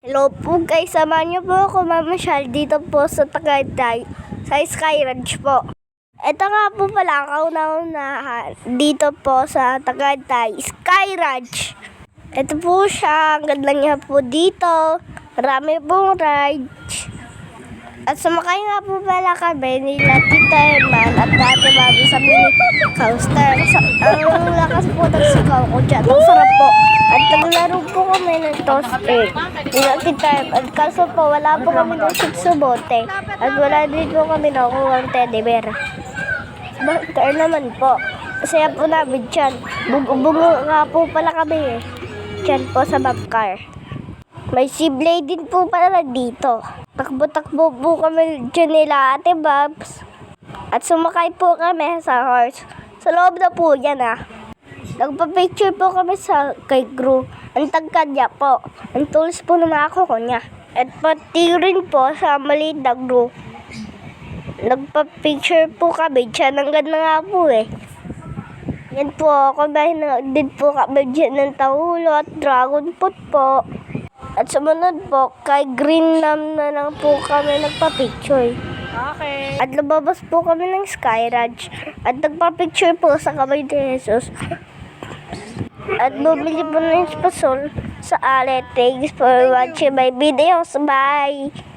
Hello po guys, samahan niyo po ako mamasyal dito po sa Tagaytay, sa Sky Ranch po. Ito nga po pala, kauna-unahan dito po sa Tagaytay, Sky Ranch. Ito po siya, ang ganda niya po dito, marami pong rides. At sumakay nga po pala kami nila Tita Herman at Ate Mami sa mini coaster. Ang lakas po ng sigaw ko dyan, ang sarap po. At naglaro po kami ng toss egg. Nila Tita Herman, kaso po wala po kami ng sitsubote. At wala din po kami nakuha ng teddy bear. Bakit naman po, masaya po namin dyan. Bungo nga po pala kami eh. Dyan po sa Bangkar. May Beyblade din po pala dito. Takbo-takbo po kami dyan nila Ate Babs. At sumakay po kami sa horse. Sa loob na po yan ah. Nagpa-picture po kami sa kay Gru. Ang tagkad niya po. Ang tulis po ng mga kuko niya. At pati rin po sa maliit na Gru. Nagpa-picture po kami dyan. Ang ganda nga po eh. Yan po, kumain din po kami dyan ng tahulo at dragon fruit po. At sumunod po, kay Green Nam na lang po kami nagpa-picture. Okay. At lumabas po kami ng Sky Ranch. At nagpa-picture po sa kamay ni Jesus. At bumili po ng spasol sa alet. Thanks for watching my videos. Bye!